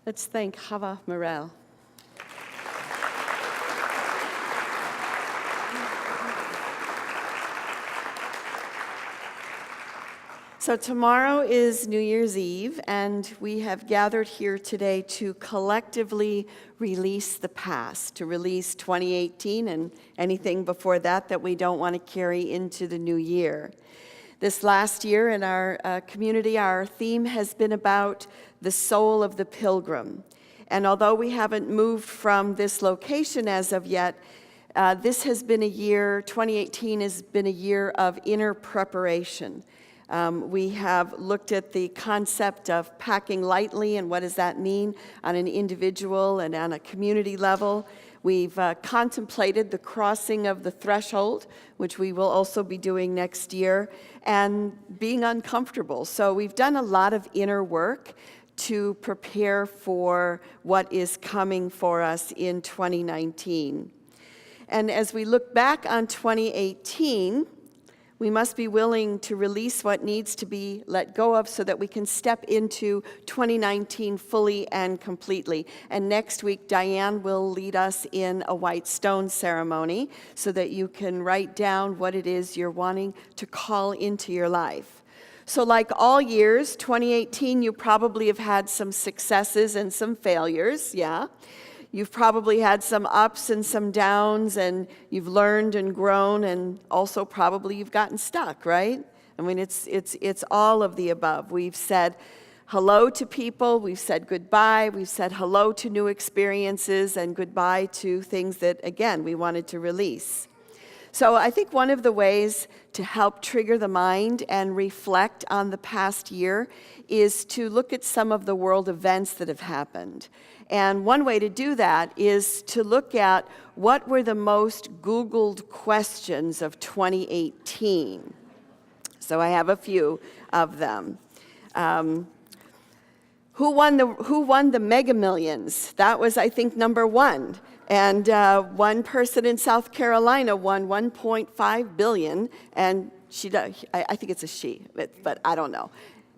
Let's thank Hava Morel. So tomorrow is New Year's Eve, and we have gathered here today to collectively release the past, to release 2018 and anything before that we don't want to carry into the new year. This last year in our community, our theme has been about the soul of the pilgrim. And although we haven't moved from this location as of yet, this has been a year, 2018 has been a year of inner preparation. We have looked at the concept of packing lightly and what does that mean on an individual and on a community level. We've contemplated the crossing of the threshold, which we will also be doing next year, and being uncomfortable. So we've done a lot of inner work to prepare for what is coming for us in 2019. And as we look back on 2018, we must be willing to release what needs to be let go of so that we can step into 2019 fully and completely. And next week, Diane will lead us in a white stone ceremony so that you can write down what it is you're wanting to call into your life. So like all years, 2018, you probably have had some successes and some failures, yeah. You've probably had some ups and some downs, and you've learned and grown, and also probably you've gotten stuck, right? I mean, it's all of the above. We've said hello to people, we've said goodbye, we've said hello to new experiences, and goodbye to things that, again, we wanted to release. So I think one of the ways to help trigger the mind and reflect on the past year is to look at some of the world events that have happened. And one way to do that is to look at what were the most Googled questions of 2018. So I have a few of them. Who won the Mega Millions? That was, I think, number one. And one person in South Carolina won $1.5 billion, and I think it's a she, but I don't know.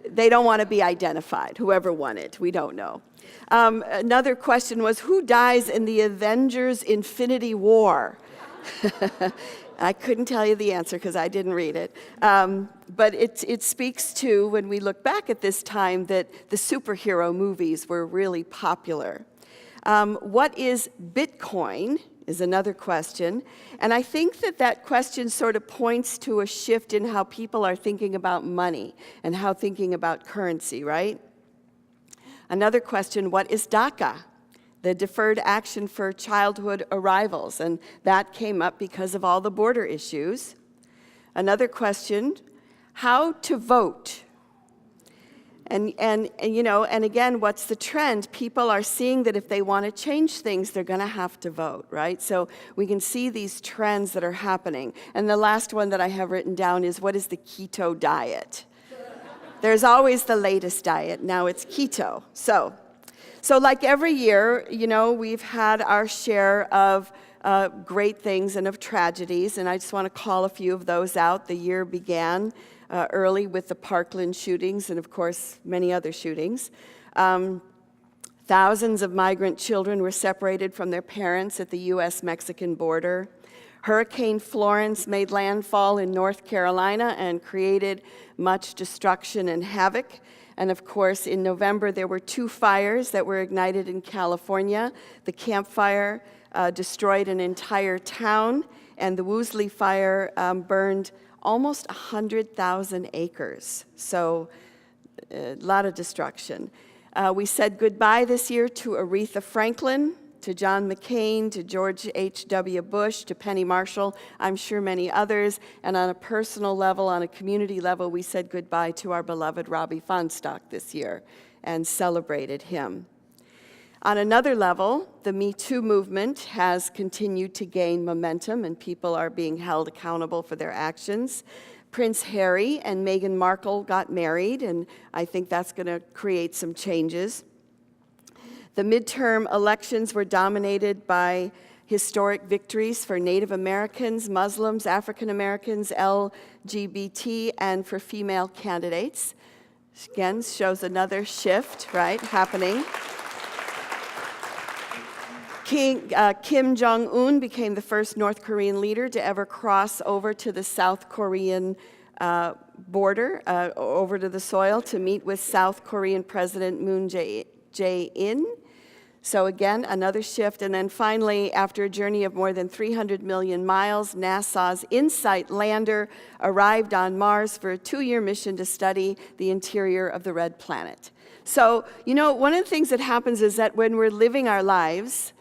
They don't want to be identified, whoever won it, we don't know. Another question was, who dies in the Avengers Infinity War? I couldn't tell you the answer because I didn't read it. But it speaks to, when we look back at this time, that the superhero movies were really popular. What is Bitcoin is another question. And I think that question sort of points to a shift in how people are thinking about money and how thinking about currency, right? Another question, what is DACA? The Deferred Action for Childhood Arrivals, and that came up because of all the border issues. Another question, how to vote? And again, what's the trend? People are seeing that if they want to change things, they're going to have to vote, right? So we can see these trends that are happening. And the last one that I have written down is, what is the keto diet? There's always the latest diet. Now it's keto. So like every year, we've had our share of great things and of tragedies, and I just want to call a few of those out. The year began early with the Parkland shootings and, of course, many other shootings. Thousands of migrant children were separated from their parents at the U.S.-Mexican border. Hurricane Florence made landfall in North Carolina and created much destruction and havoc. And of course, in November, there were 2 fires that were ignited in California. The Camp Fire destroyed an entire town, and the Woolsey Fire burned almost 100,000 acres. So a lot of destruction. We said goodbye this year to Aretha Franklin, to John McCain, to George H.W. Bush, to Penny Marshall, I'm sure many others. And on a personal level, on a community level, we said goodbye to our beloved Robbie Feinstock this year and celebrated him. On another level, the Me Too movement has continued to gain momentum, and people are being held accountable for their actions. Prince Harry and Meghan Markle got married, and I think that's going to create some changes. The midterm elections were dominated by historic victories for Native Americans, Muslims, African Americans, LGBT, and for female candidates. Again, shows another shift, right, happening. Kim Jong-un became the first North Korean leader to ever cross over to the South Korean border, over to the soil to meet with South Korean President Moon Jae-in. So again, another shift. And then finally, after a journey of more than 300 million miles, NASA's InSight lander arrived on Mars for a 2-year mission to study the interior of the red planet. So, you know, one of the things that happens is that when we're living our lives,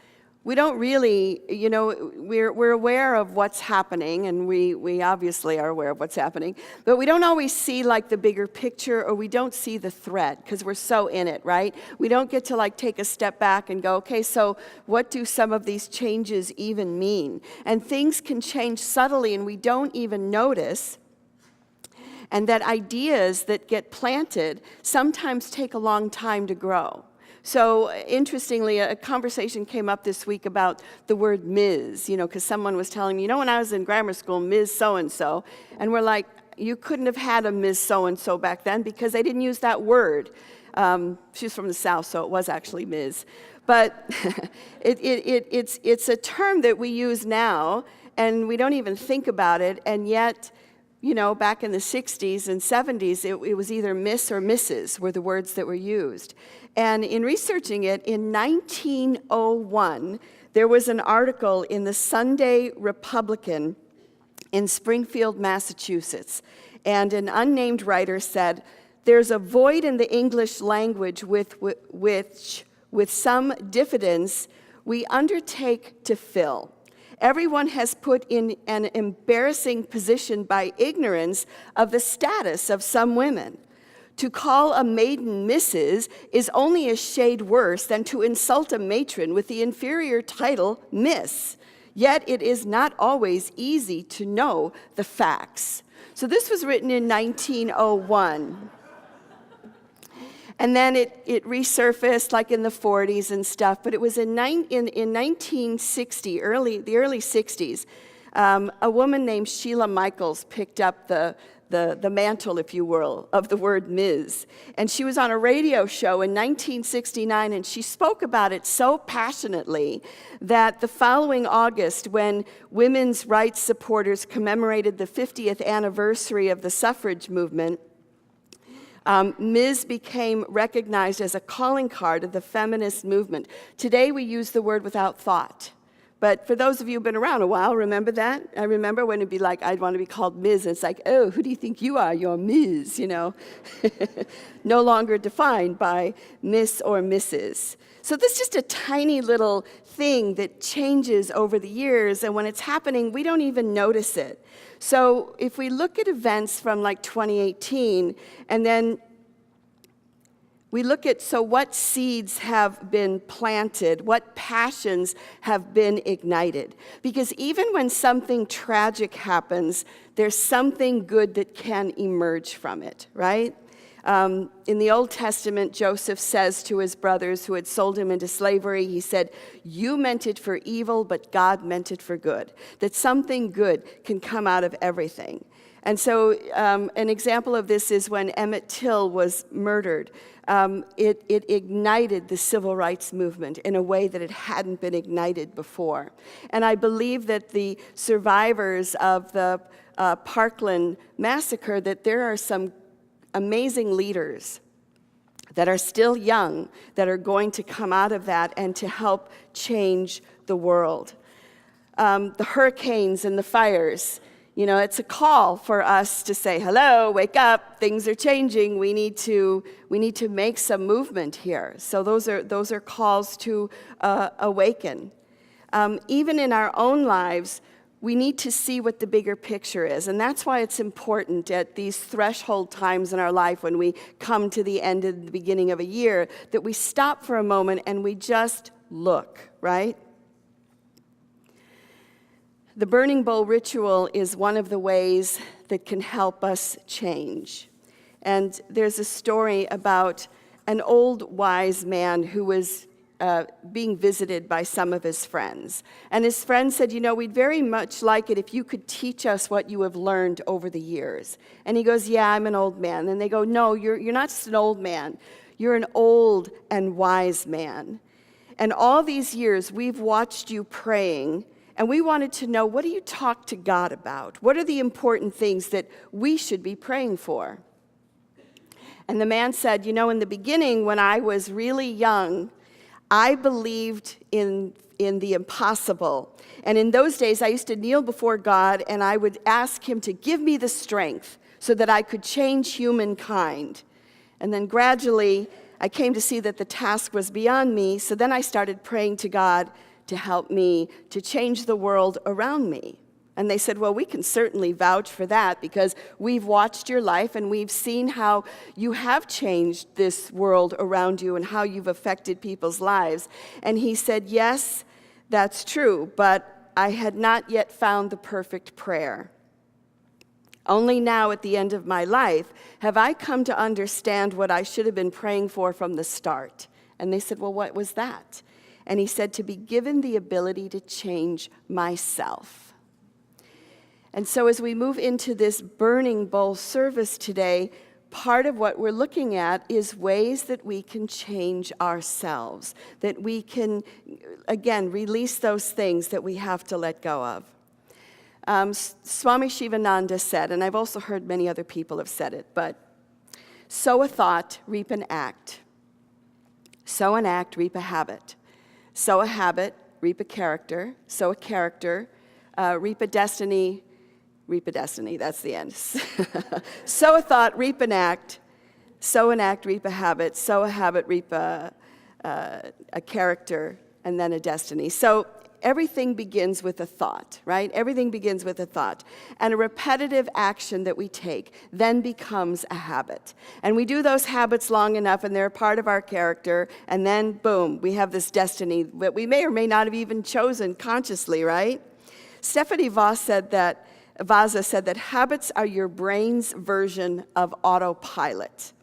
we don't really, you know, we're aware of what's happening, and we obviously are aware of what's happening, but we don't always see like the bigger picture, or we don't see the thread because we're so in it, right? We don't get to like take a step back and go, okay, so what do some of these changes even mean? And things can change subtly and we don't even notice. And that ideas that get planted sometimes take a long time to grow. So interestingly, a conversation came up this week about the word Ms., you know, because someone was telling me, you know, when I was in grammar school, Ms. So-and-so, and we're like, you couldn't have had a Ms. So-and-so back then because they didn't use that word. She's from the South, so it was actually Ms. But it's a term that we use now, and we don't even think about it, and yet, you know, back in the 60s and 70s, it was either Miss or Mrs. were the words that were used. And in researching it, in 1901, there was an article in the Sunday Republican in Springfield, Massachusetts. And an unnamed writer said, "There's a void in the English language with some diffidence we undertake to fill. Everyone has put in an embarrassing position by ignorance of the status of some women. To call a maiden Mrs. is only a shade worse than to insult a matron with the inferior title Miss. Yet it is not always easy to know the facts." So this was written in 1901. And then it resurfaced like in the 40s and stuff, but it was in 1960, the early 60s, a woman named Sheila Michaels picked up the mantle, if you will, of the word Ms. And she was on a radio show in 1969, and she spoke about it so passionately that the following August, when women's rights supporters commemorated the 50th anniversary of the suffrage movement, Ms. became recognized as a calling card of the feminist movement. Today we use the word without thought. But for those of you who've been around a while, remember that? I remember when it'd be like, I'd want to be called Ms. And it's like, oh, who do you think you are? You're Ms., you know? No longer defined by Miss or Mrs. So this is just a tiny little thing that changes over the years, and when it's happening, we don't even notice it. So if we look at events from like 2018, and then we look at, so what seeds have been planted, what passions have been ignited? Because even when something tragic happens, there's something good that can emerge from it, right? In the Old Testament, Joseph says to his brothers who had sold him into slavery, he said, "You meant it for evil, but God meant it for good." That something good can come out of everything. And so an example of this is when Emmett Till was murdered. It ignited the civil rights movement in a way that it hadn't been ignited before. And I believe that the survivors of the Parkland massacre, that there are some amazing leaders that are still young that are going to come out of that and to help change the world. The hurricanes and the fires, you know, it's a call for us to say, hello, wake up, things are changing, we need to make some movement here. So those are calls to awaken. Even in our own lives, we need to see what the bigger picture is. And that's why it's important at these threshold times in our life when we come to the end of the beginning of a year, that we stop for a moment and we just look, right? The burning bowl ritual is one of the ways that can help us change. And there's a story about an old wise man who was being visited by some of his friends. And his friends said, you know, we'd very much like it if you could teach us what you have learned over the years. And he goes, yeah, I'm an old man. And they go, no, you're not just an old man. You're an old and wise man. And all these years, we've watched you praying, and we wanted to know, what do you talk to God about? What are the important things that we should be praying for? And the man said, in the beginning, when I was really young, I believed in the impossible. And in those days, I used to kneel before God, and I would ask him to give me the strength so that I could change humankind. And then gradually, I came to see that the task was beyond me, so then I started praying to God to help me to change the world around me. And they said, well, we can certainly vouch for that because we've watched your life and we've seen how you have changed this world around you and how you've affected people's lives. And he said, yes, that's true, but I had not yet found the perfect prayer. Only now at the end of my life have I come to understand what I should have been praying for from the start. And they said, well, what was that? And he said, to be given the ability to change myself. And so as we move into this burning bowl service today, part of what we're looking at is ways that we can change ourselves, that we can, again, release those things that we have to let go of. Swami Sivananda said, and I've also heard many other people have said it, but sow a thought, reap an act. Sow an act, reap a habit. Sow a habit, reap a character. Sow a character, reap a destiny. Reap a destiny, that's the end. Sow a thought, reap an act. Sow an act, reap a habit. Sow a habit, reap a character, and then a destiny. So everything begins with a thought, right? Everything begins with a thought. And a repetitive action that we take then becomes a habit. And we do those habits long enough, and they're a part of our character, and then, boom, we have this destiny that we may or may not have even chosen consciously, right? Stephanie Vozza said that habits are your brain's version of autopilot.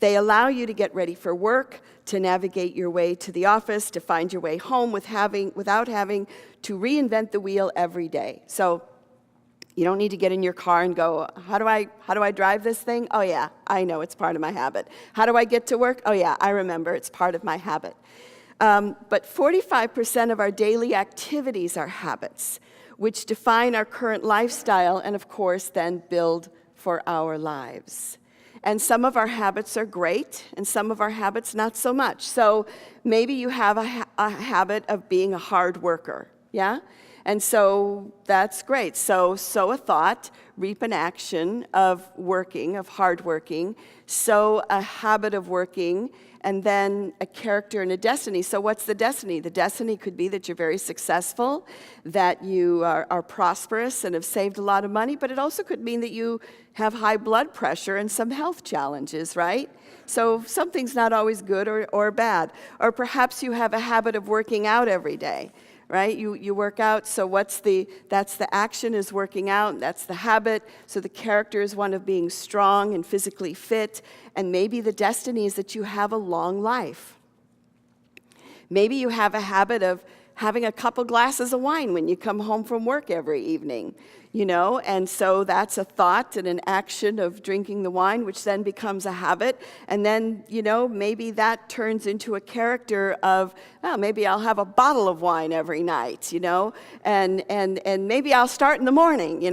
They allow you to get ready for work, to navigate your way to the office, to find your way home without having to reinvent the wheel every day. So you don't need to get in your car and go, how do I drive this thing? Oh yeah, I know, it's part of my habit. How do I get to work? Oh yeah, I remember, it's part of my habit. But 45% of our daily activities are habits, which define our current lifestyle and, of course, then build for our lives. And some of our habits are great, and some of our habits not so much. So maybe you have a habit of being a hard worker, yeah? And so that's great. So sow a thought, reap an action of working, of hard working, sow a habit of working, and then a character and a destiny. So what's the destiny? The destiny could be that you're very successful, that you are prosperous and have saved a lot of money, but it also could mean that you have high blood pressure and some health challenges, right? So something's not always good or bad. Or perhaps you have a habit of working out every day, right? You work out, so that's the action is working out, that's the habit. So the character is one of being strong and physically fit, and maybe the destiny is that you have a long life. Maybe you have a habit of having a couple glasses of wine when you come home from work every evening, and so that's a thought and an action of drinking the wine, which then becomes a habit, and then, maybe that turns into a character of, maybe I'll have a bottle of wine every night, and maybe I'll start in the morning,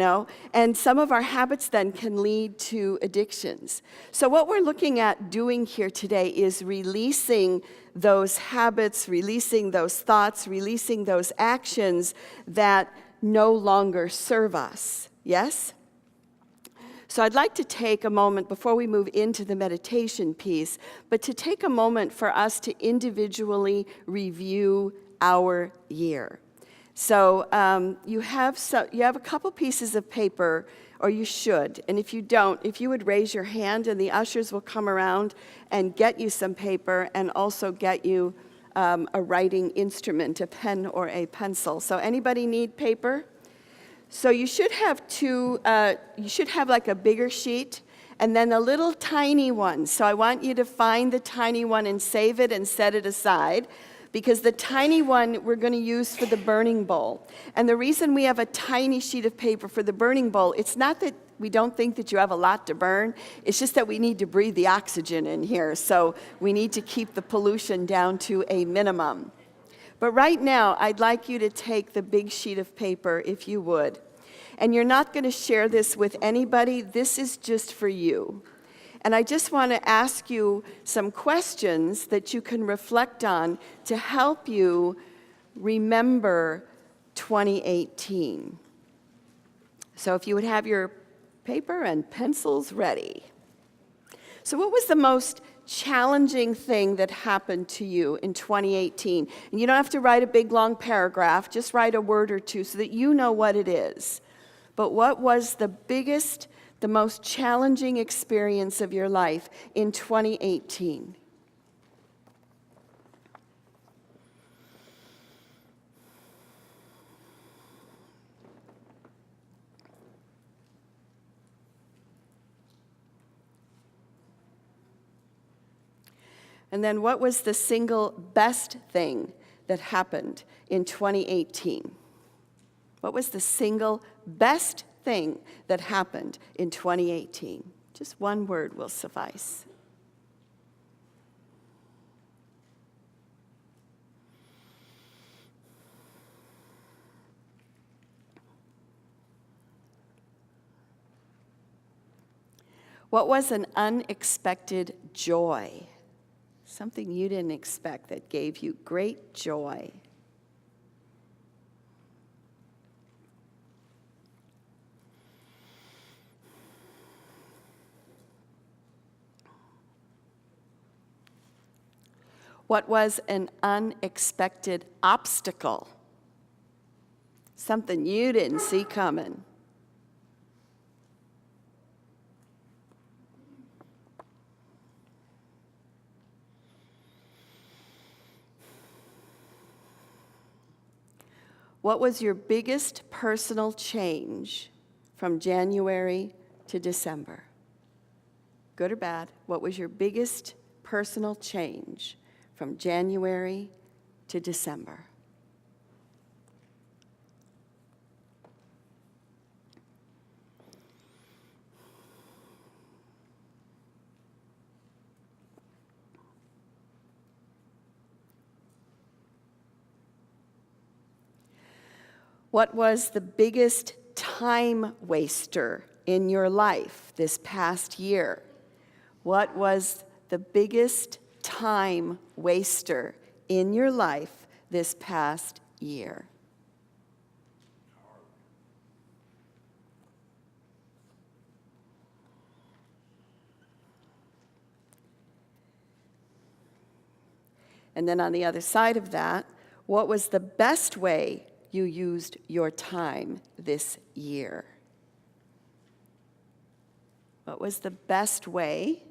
and some of our habits then can lead to addictions. So what we're looking at doing here today is releasing those habits, releasing those thoughts, releasing those actions that no longer serve us. Yes? So I'd like to take a moment before we move into the meditation piece, but to take a moment for us to individually review our year. So you have a couple pieces of paper, or you should, and if you don't, if you would raise your hand, and the ushers will come around and get you some paper and also get you a writing instrument, a pen or a pencil. So anybody need paper? So you should have you should have like a bigger sheet and then a little tiny one. So I want you to find the tiny one and save it and set it aside, because the tiny one we're going to use for the burning bowl. And the reason we have a tiny sheet of paper for the burning bowl, it's not that we don't think that you have a lot to burn. It's just that we need to breathe the oxygen in here. So we need to keep the pollution down to a minimum. But right now, I'd like you to take the big sheet of paper, if you would. And you're not going to share this with anybody. This is just for you. And I just want to ask you some questions that you can reflect on to help you remember 2018. So if you would have your paper and pencils ready. So what was the most challenging thing that happened to you in 2018? And you don't have to write a big long paragraph, just write a word or two so that you know what it is. But what was the biggest, the most challenging experience of your life in 2018? And then what was the single best thing that happened in 2018? What was the single best thing that happened in 2018? Just one word will suffice. What was an unexpected joy? Something you didn't expect that gave you great joy. What was an unexpected obstacle? Something you didn't see coming. What was your biggest personal change from January to December? Good or bad? What was your biggest personal change from January to December? What was the biggest time waster in your life this past year? What was the biggest time waster in your life this past year? And then on the other side of that, what was the best way you used your time this year? What was the best way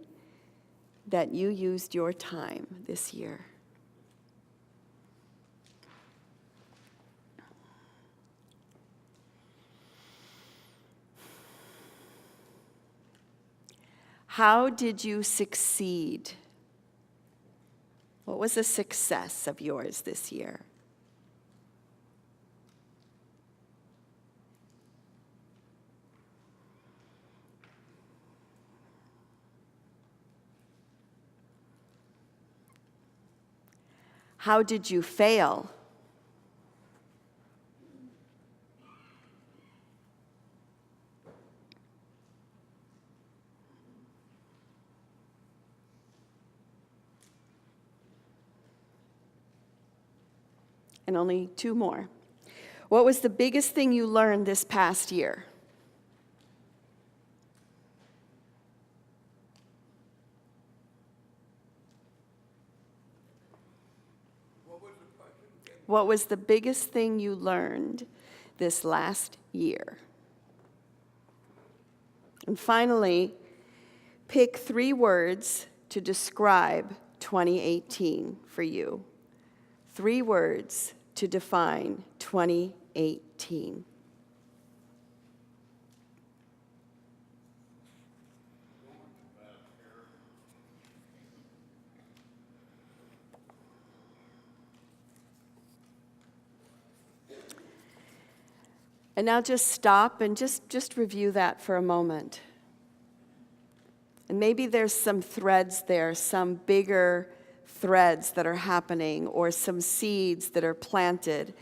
that you used your time this year? How did you succeed? What was a success of yours this year? How did you fail? And only two more. What was the biggest thing you learned this past year? What was the biggest thing you learned this last year? And finally, pick 3 words to describe 2018 for you. 3 words to define 2018. And now just stop and just review that for a moment. And maybe there's some threads there, some bigger threads that are happening or some seeds that are planted.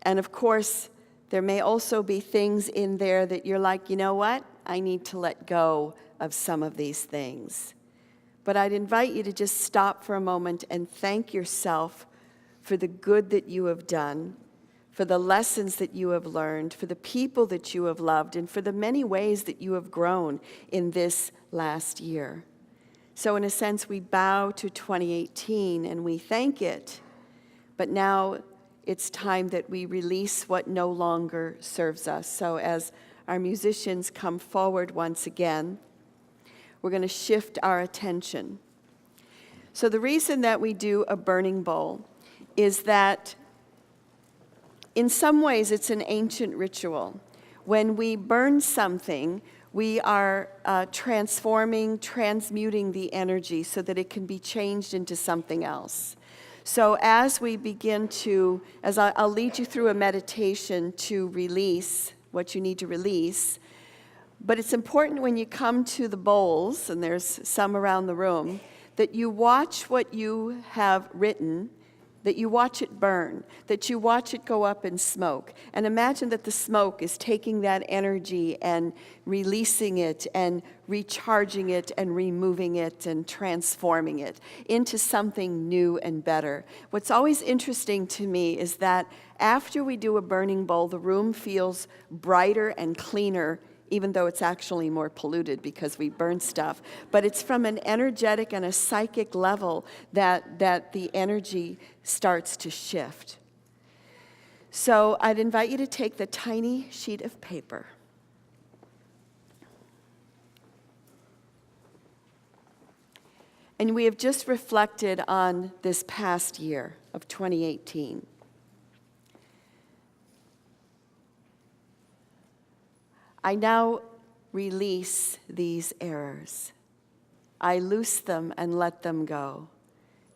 And of course, there may also be things in there that you're like, you know what? I need to let go of some of these things. But I'd invite you to just stop for a moment and thank yourself for the good that you have done, for the lessons that you have learned, for the people that you have loved, and for the many ways that you have grown in this last year. So in a sense, we bow to 2018 and we thank it, but now it's time that we release what no longer serves us. So as our musicians come forward once again, we're going to shift our attention. So the reason that we do a burning bowl is that in some ways it's an ancient ritual. When we burn something, we are transforming, transmuting the energy so that it can be changed into something else. So as we begin to, I'll lead you through a meditation to release what you need to release, but it's important when you come to the bowls, and there's some around the room, that you watch what you have written, that you watch it burn, that you watch it go up in smoke. And imagine that the smoke is taking that energy and releasing it and recharging it and removing it and transforming it into something new and better. What's always interesting to me is that after we do a burning bowl, the room feels brighter and cleaner, even though it's actually more polluted because we burn stuff. But it's from an energetic and a psychic level that the energy starts to shift. So I'd invite you to take the tiny sheet of paper. And we have just reflected on this past year of 2018. I now release these errors. I loose them and let them go.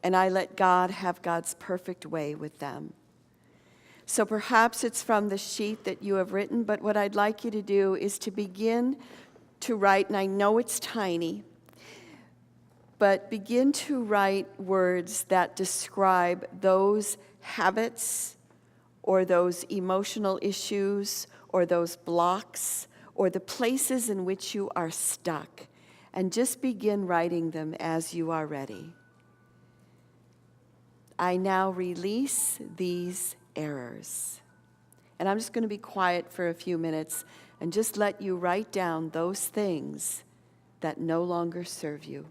And I let God have God's perfect way with them. So perhaps it's from the sheet that you have written, but what I'd like you to do is to begin to write, and I know it's tiny, but begin to write words that describe those habits or those emotional issues or those blocks or the places in which you are stuck, and just begin writing them as you are ready. I now release these errors. And I'm just going to be quiet for a few minutes and just let you write down those things that no longer serve you.